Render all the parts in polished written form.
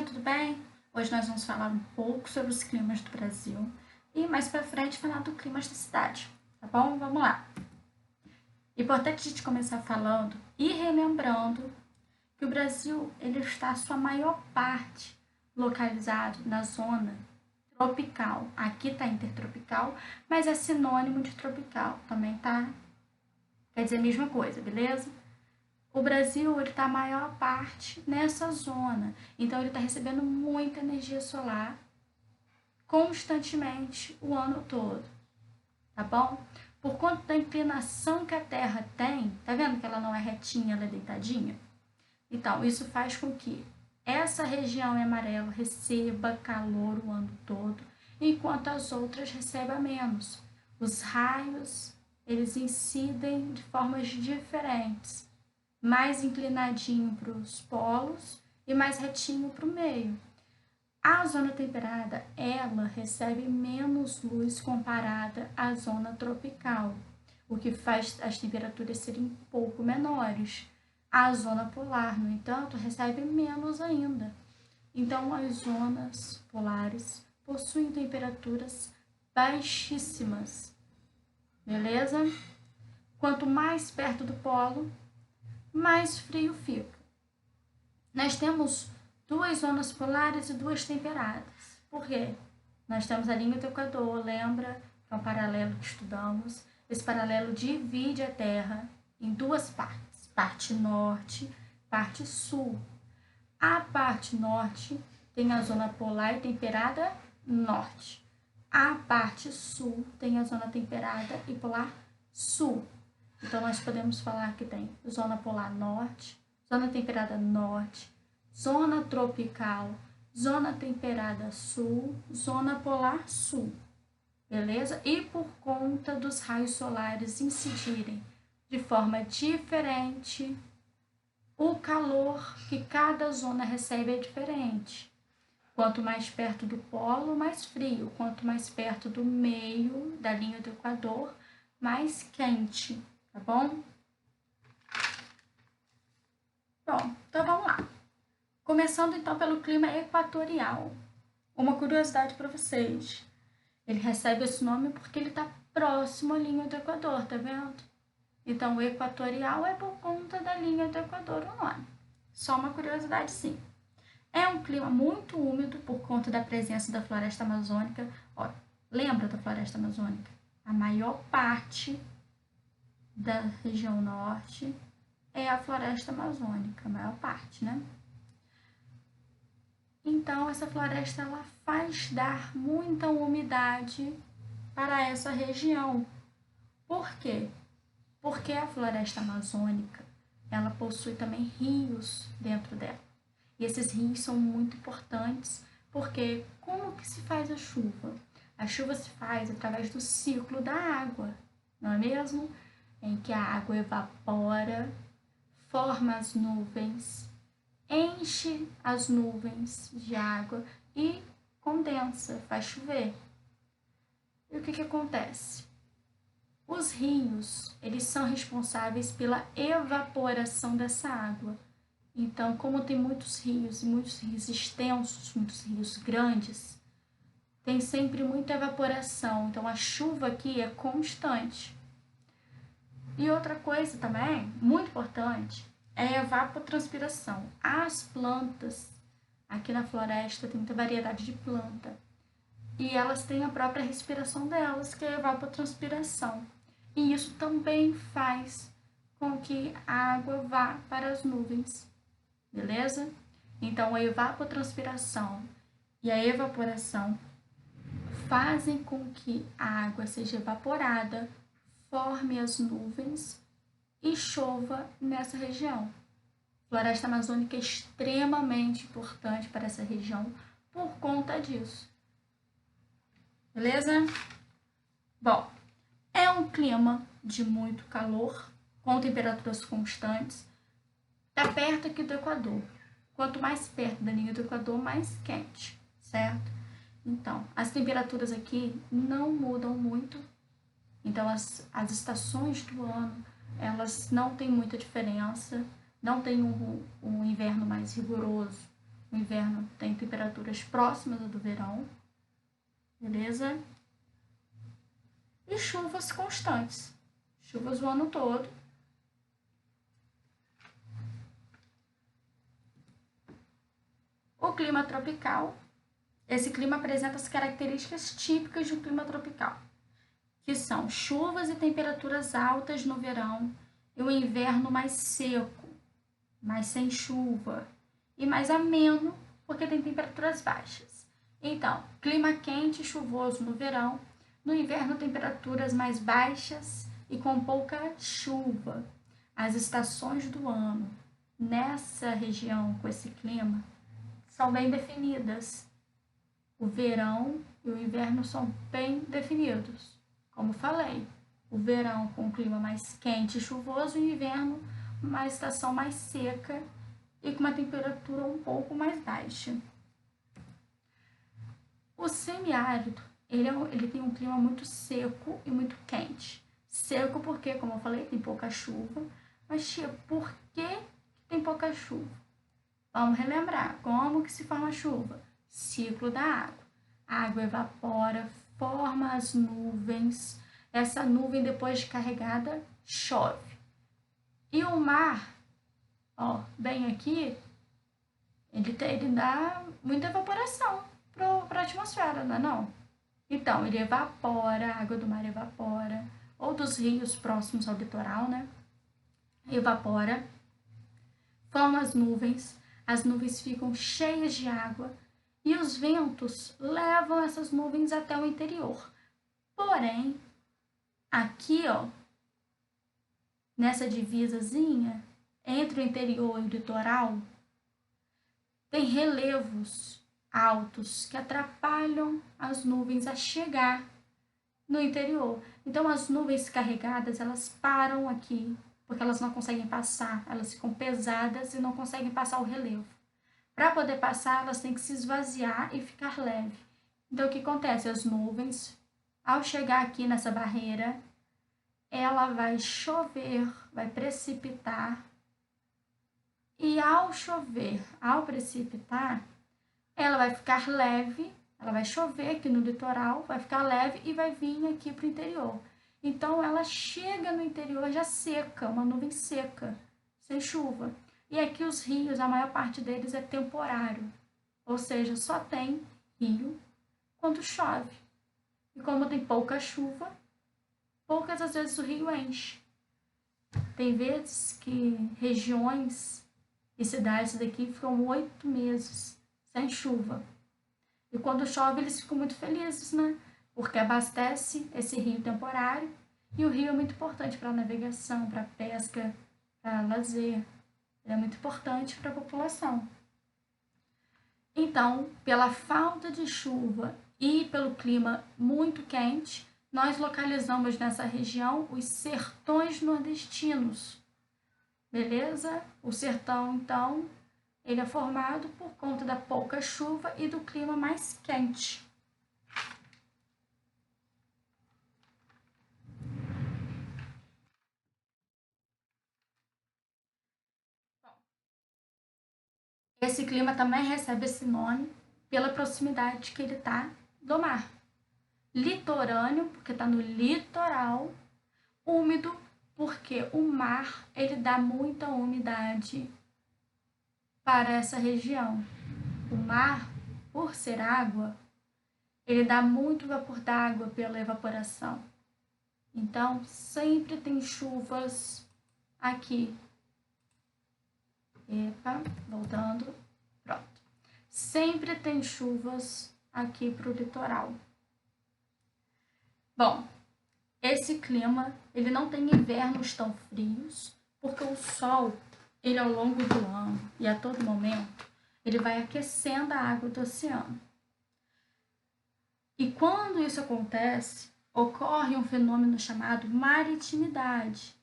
tudo bem? Hoje nós vamos falar um pouco sobre os climas do Brasil e mais pra frente falar do clima da cidade, tá bom? Vamos lá. Importante a gente começar falando e relembrando que o Brasil ele está a sua maior parte localizado na zona tropical. Aqui está intertropical, mas é sinônimo de tropical, também tá? Quer dizer a mesma coisa, beleza? O Brasil está a maior parte nessa zona, então ele está recebendo muita energia solar constantemente o ano todo, tá bom? Por conta da inclinação que a Terra tem, tá vendo que ela não é retinha, ela é deitadinha? Então, isso faz com que essa região em amarelo receba calor o ano todo, enquanto as outras recebam menos. Os raios, eles incidem de formas diferentes, mais inclinadinho para os polos e mais retinho para o meio. A zona temperada, ela recebe menos luz comparada à zona tropical, o que faz as temperaturas serem um pouco menores. A zona polar, no entanto, recebe menos ainda. Então, as zonas polares possuem temperaturas baixíssimas, beleza? Quanto mais perto do polo, mais frio fica. Nós temos duas zonas polares e duas temperadas. Por quê? Nós temos a linha do Equador, lembra? Que é um paralelo que estudamos. Esse paralelo divide a Terra em duas partes, parte norte, parte sul. A parte norte tem a zona polar e temperada norte. A parte sul tem a zona temperada e polar sul. Então, nós podemos falar que tem zona polar norte, zona temperada norte, zona tropical, zona temperada sul, zona polar sul, beleza? E por conta dos raios solares incidirem de forma diferente, o calor que cada zona recebe é diferente. Quanto mais perto do polo, mais frio. Quanto mais perto do meio, da linha do Equador, mais quente. Tá bom? Bom, então vamos lá. Começando então pelo clima equatorial. Uma curiosidade para vocês. Ele recebe esse nome porque ele está próximo à linha do Equador, tá vendo? Então, o equatorial é por conta da linha do Equador o nome. Só uma curiosidade, sim. É um clima muito úmido por conta da presença da floresta amazônica. Ó, lembra da floresta amazônica? A maior parte da região norte é a floresta amazônica, a maior parte, né? Então, essa floresta ela faz dar muita umidade para essa região. Por quê? Porque a floresta amazônica ela possui também rios dentro dela. E esses rios são muito importantes porque como que se faz a chuva? A chuva se faz através do ciclo da água, não é mesmo? Em que a água evapora, forma as nuvens, enche as nuvens de água e condensa, faz chover. E o que acontece? Os rios, eles são responsáveis pela evaporação dessa água. Então, como tem muitos rios e muitos rios extensos, muitos rios grandes, tem sempre muita evaporação. Então, a chuva aqui é constante. E outra coisa também, muito importante, é a evapotranspiração. As plantas, aqui na floresta tem muita variedade de planta, e elas têm a própria respiração delas, que é a evapotranspiração. E isso também faz com que a água vá para as nuvens, beleza? Então, a evapotranspiração e a evaporação fazem com que a água seja evaporada, forme as nuvens e chova nessa região. Floresta amazônica é extremamente importante para essa região por conta disso. Beleza? Bom, é um clima de muito calor, com temperaturas constantes. Está perto aqui do Equador. Quanto mais perto da linha do Equador, mais quente, certo? Então, as temperaturas aqui não mudam muito. Então, as estações do ano, elas não têm muita diferença. Não tem um inverno mais rigoroso, O inverno tem temperaturas próximas do verão, beleza? E chuvas constantes, chuvas o ano todo. O clima tropical, esse clima apresenta as características típicas de um clima tropical, que são chuvas e temperaturas altas no verão e o inverno mais seco, mais sem chuva e mais ameno, porque tem temperaturas baixas. Então, clima quente e chuvoso no verão, no inverno temperaturas mais baixas e com pouca chuva. As estações do ano nessa região com esse clima são bem definidas. O verão e o inverno são bem definidos. Como falei, o verão com um clima mais quente e chuvoso, e o inverno uma estação mais seca e com uma temperatura um pouco mais baixa. O semiárido, ele tem um clima muito seco e muito quente. Seco porque, como eu falei, tem pouca chuva. Mas, tia, por que tem pouca chuva? Vamos relembrar, como que se forma a chuva? Ciclo da água. A água evapora, forma as nuvens. Essa nuvem, depois de carregada, chove. E o mar, ó, bem aqui, ele dá muita evaporação para a atmosfera, não é não? Então, ele evapora, a água do mar evapora, ou dos rios próximos ao litoral, né? Evapora, forma as nuvens ficam cheias de água e os ventos levam essas nuvens até o interior. Porém, aqui, ó, nessa divisazinha entre o interior e o litoral, tem relevos altos que atrapalham as nuvens a chegar no interior. Então, as nuvens carregadas, elas param aqui, porque elas não conseguem passar, elas ficam pesadas e não conseguem passar o relevo. Para poder passar, elas têm que se esvaziar e ficar leve. Então, o que acontece? As nuvens, ao chegar aqui nessa barreira, ela vai chover, vai precipitar. E ao chover, ao precipitar, ela vai ficar leve, ela vai chover aqui no litoral, vai ficar leve e vai vir aqui para o interior. Então, ela chega no interior já seca, uma nuvem seca, sem chuva. E aqui os rios, a maior parte deles é temporário, ou seja, só tem rio quando chove. E como tem pouca chuva, poucas às vezes o rio enche. Tem vezes que regiões e cidades daqui ficam 8 meses sem chuva. E quando chove, eles ficam muito felizes, né? Porque abastece esse rio temporário. E o rio é muito importante para a navegação, para a pesca, para lazer. Ele é muito importante para a população. Então, pela falta de chuva e pelo clima muito quente, nós localizamos nessa região os sertões nordestinos. Beleza? O sertão, então, ele é formado por conta da pouca chuva e do clima mais quente. Esse clima também recebe esse nome pela proximidade que ele está do mar. Litorâneo, porque está no litoral. Úmido, porque o mar ele dá muita umidade para essa região. O mar, por ser água, ele dá muito vapor d'água pela evaporação. Então, sempre tem chuvas aqui. Epa, voltando. Pronto. Sempre tem chuvas aqui para o litoral. Bom, esse clima, ele não tem invernos tão frios, porque o sol, ele ao longo do ano e a todo momento, ele vai aquecendo a água do oceano. E quando isso acontece, ocorre um fenômeno chamado maritimidade.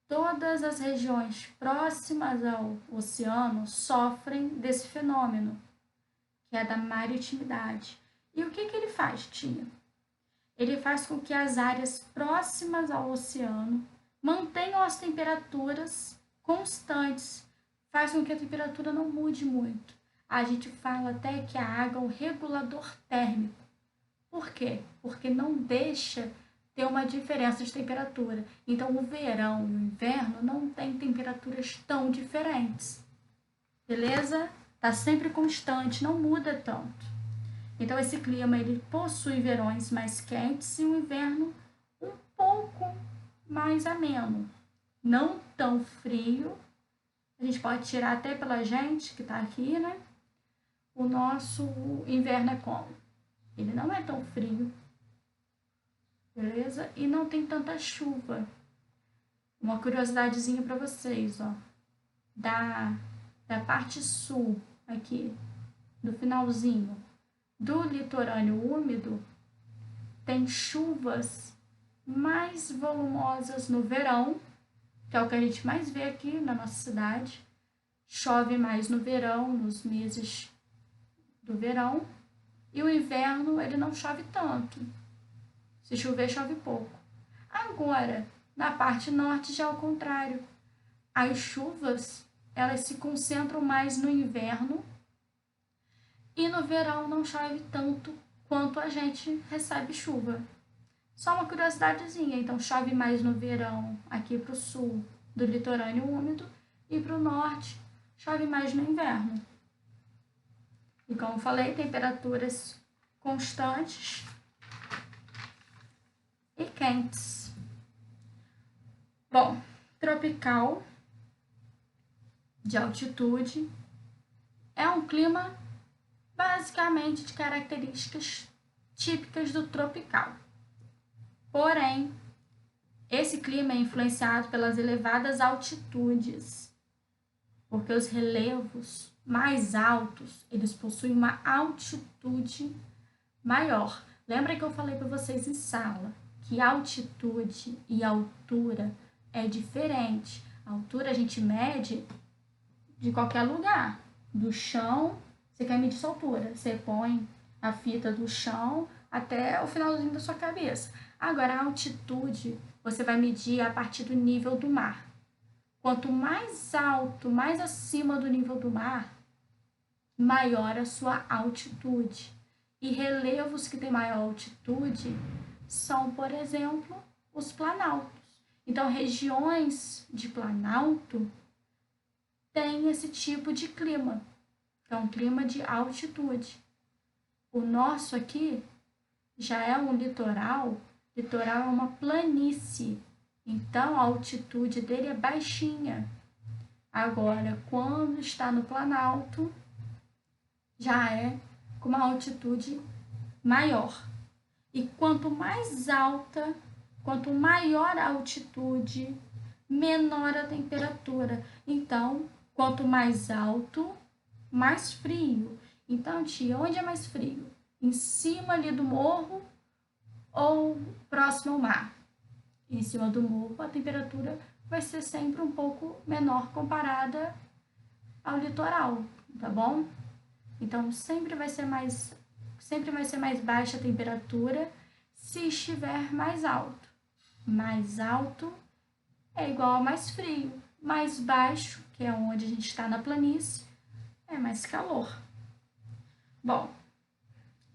Todas as regiões próximas ao oceano sofrem desse fenômeno, que é da maritimidade. E o que ele faz, tia? Ele faz com que as áreas próximas ao oceano mantenham as temperaturas constantes, faz com que a temperatura não mude muito. A gente fala até que a água é um regulador térmico. Por quê? Porque não deixa ter uma diferença de temperatura. Então, o verão e o inverno não tem temperaturas tão diferentes. Beleza? Tá sempre constante, não muda tanto. Então, esse clima ele possui verões mais quentes e um inverno um pouco mais ameno. Não tão frio. A gente pode tirar até pela gente que tá aqui, né? O nosso inverno é como? Ele não é tão frio, beleza? E não tem tanta chuva. Uma curiosidadezinha para vocês, ó. Da parte sul, aqui, do finalzinho, do litorâneo úmido, tem chuvas mais volumosas no verão, que é o que a gente mais vê aqui na nossa cidade. Chove mais no verão, nos meses do verão. E o inverno, ele não chove tanto. Se chover, chove pouco. Agora, na parte norte já é o contrário. As chuvas, elas se concentram mais no inverno e no verão não chove tanto quanto a gente recebe chuva. Só uma curiosidadezinha, então chove mais no verão aqui para o sul do litorâneo úmido e para o norte chove mais no inverno. E como falei, temperaturas constantes e quentes. Bom, tropical de altitude é um clima basicamente de características típicas do tropical. Porém, esse clima é influenciado pelas elevadas altitudes, porque os relevos mais altos, eles possuem uma altitude maior. Lembra que eu falei para vocês em sala que altitude e altura é diferente. A altura a gente mede de qualquer lugar, do chão. Você quer medir sua altura, você põe a fita do chão até o finalzinho da sua cabeça. Agora, a altitude você vai medir a partir do nível do mar. Quanto mais alto, mais acima do nível do mar, maior a sua altitude. E relevos que têm maior altitude são, por exemplo, os planaltos. Então, regiões de planalto têm esse tipo de clima, que é um clima de altitude. O nosso aqui já é um litoral. Litoral é uma planície, então a altitude dele é baixinha. Agora, quando está no planalto, já é com uma altitude maior. E quanto mais alta, quanto maior a altitude, menor a temperatura. Então, quanto mais alto, mais frio. Então, tia, onde é mais frio? Em cima ali do morro ou próximo ao mar? Em cima do morro, a temperatura vai ser sempre um pouco menor comparada ao litoral, tá bom? Então, sempre vai ser mais baixa a temperatura se estiver mais alto. Mais alto é igual a mais frio. Mais baixo, que é onde a gente está na planície, é mais calor. Bom,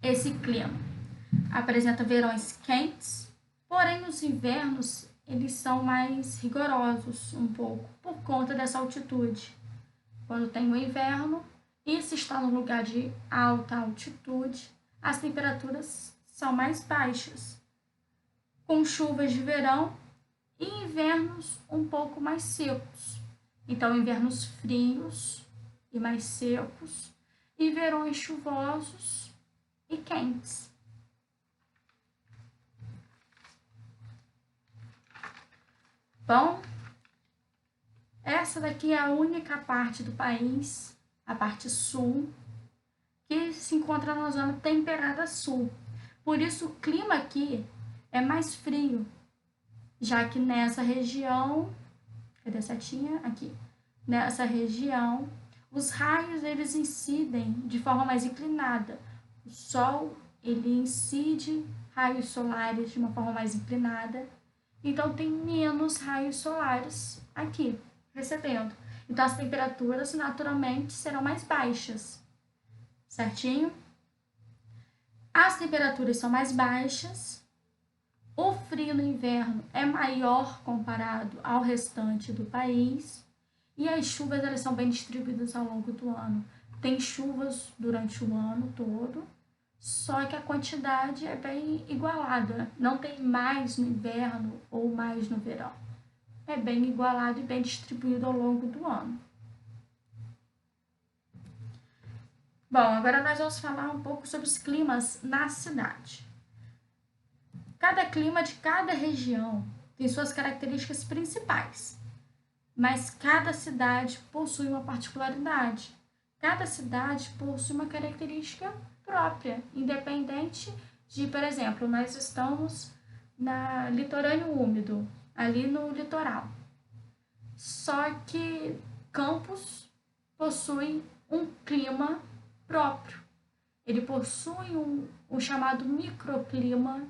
esse clima apresenta verões quentes, porém os invernos eles são mais rigorosos um pouco por conta dessa altitude. Quando tem o inverno e se está no lugar de alta altitude, as temperaturas são mais baixas, com chuvas de verão e invernos um pouco mais secos. Então, invernos frios e mais secos e verões chuvosos e quentes. Bom, essa daqui é a única parte do país, a parte sul, que se encontra na zona temperada sul. Por isso o clima aqui é mais frio, já que nessa região, cadê a setinha? Aqui. Nessa região, os raios eles incidem de forma mais inclinada. O sol ele incide raios solares de uma forma mais inclinada. Então tem menos raios solares aqui recebendo. Então as temperaturas naturalmente serão mais baixas. certinho? As temperaturas são mais baixas, o frio no inverno é maior comparado ao restante do país e as chuvas elas são bem distribuídas ao longo do ano. Tem chuvas durante o ano todo, só que a quantidade é bem igualada. Não tem mais no inverno ou mais no verão. É bem igualado e bem distribuído ao longo do ano. Bom, agora nós vamos falar um pouco sobre os climas na cidade. Cada clima de cada região tem suas características principais, mas cada cidade possui uma particularidade. Cada cidade possui uma característica própria, independente de, por exemplo, nós estamos na litorâneo úmido, ali no litoral. Só que Campos possui um clima próprio. Ele possui um chamado microclima,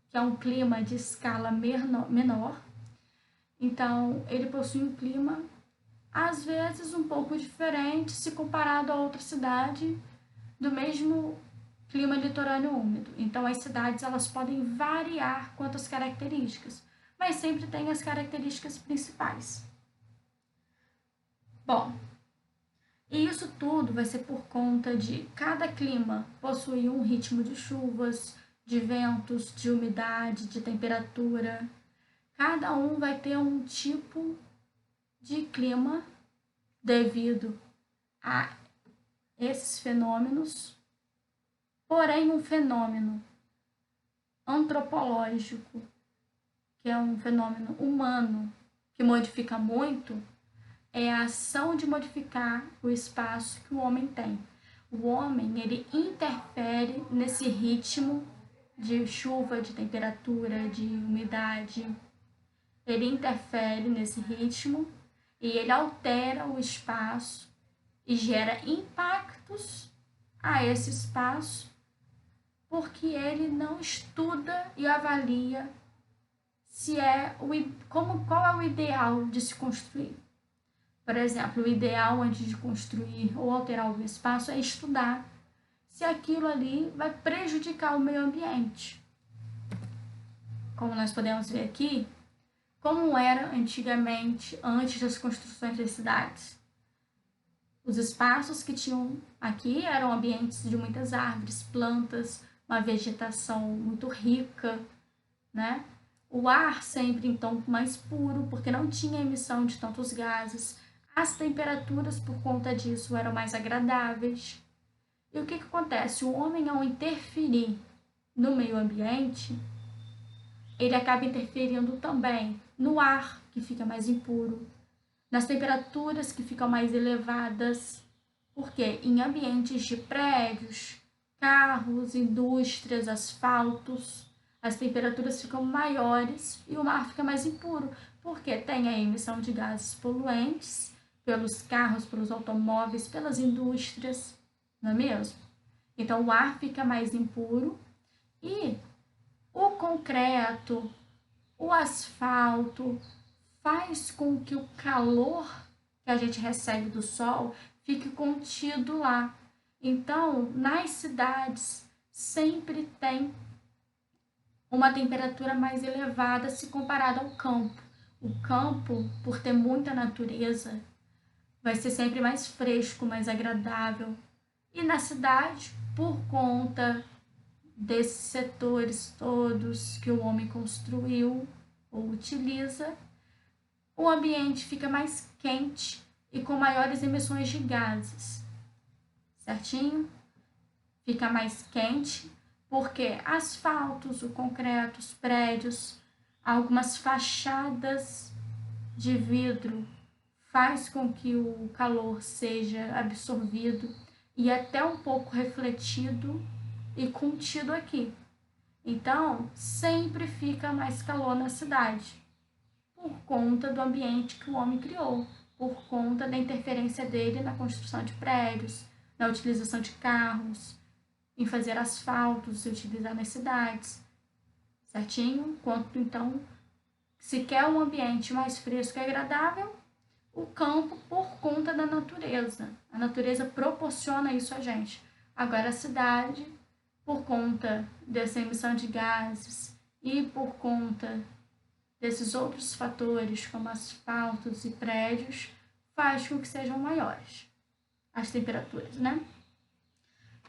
que é um clima de escala menor. Então, ele possui um clima, às vezes, um pouco diferente se comparado a outra cidade do mesmo clima litorâneo úmido. Então, as cidades elas podem variar quanto às características, mas sempre tem as características principais. Bom, e isso tudo vai ser por conta de cada clima possuir um ritmo de chuvas, de ventos, de umidade, de temperatura. Cada um vai ter um tipo de clima devido a esses fenômenos. Porém, um fenômeno antropológico, que é um fenômeno humano que modifica muito, é a ação de modificar o espaço que o homem tem. O homem, ele interfere nesse ritmo de chuva, de temperatura, de umidade. Ele interfere nesse ritmo e ele altera o espaço e gera impactos a esse espaço porque ele não estuda e avalia se é qual é o ideal de se construir. Por exemplo, o ideal antes de construir ou alterar o espaço é estudar se aquilo ali vai prejudicar o meio ambiente. Como nós podemos ver aqui, como era antigamente, antes das construções das cidades. Os espaços que tinham aqui eram ambientes de muitas árvores, plantas, uma vegetação muito rica, né? O ar sempre, então, mais puro, porque não tinha emissão de tantos gases. As temperaturas, por conta disso, eram mais agradáveis. E o que acontece? O homem, ao interferir no meio ambiente, ele acaba interferindo também no ar, que fica mais impuro, nas temperaturas que ficam mais elevadas, porque em ambientes de prédios, carros, indústrias, asfaltos, as temperaturas ficam maiores e o mar fica mais impuro, porque tem a emissão de gases poluentes pelos carros, pelos automóveis, pelas indústrias, não é mesmo? Então o ar fica mais impuro e o concreto, o asfalto faz com que o calor que a gente recebe do sol fique contido lá. Então, nas cidades sempre tem uma temperatura mais elevada se comparada ao campo. O campo, por ter muita natureza, vai ser sempre mais fresco, mais agradável. E na cidade, por conta desses setores todos que o homem construiu ou utiliza, o ambiente fica mais quente e com maiores emissões de gases, certinho? Fica mais quente porque asfaltos, o concreto, os prédios, algumas fachadas de vidro faz com que o calor seja absorvido e até um pouco refletido e contido aqui. Então, sempre fica mais calor na cidade, por conta do ambiente que o homem criou, por conta da interferência dele na construção de prédios, na utilização de carros, em fazer asfalto, se utilizar nas cidades, certinho? Quanto, então, se quer um ambiente mais fresco e agradável, o campo por conta da natureza. A natureza proporciona isso a gente. Agora a cidade, por conta dessa emissão de gases e por conta desses outros fatores, como asfaltos e prédios, faz com que sejam maiores as temperaturas, né?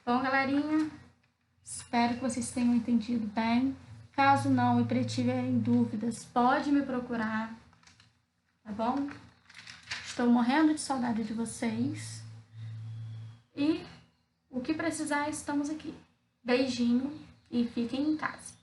Bom, galerinha, espero que vocês tenham entendido bem. Caso não e tiverem dúvidas, pode me procurar, tá bom? Estou morrendo de saudade de vocês. E o que precisar, estamos aqui. Beijinho e fiquem em casa.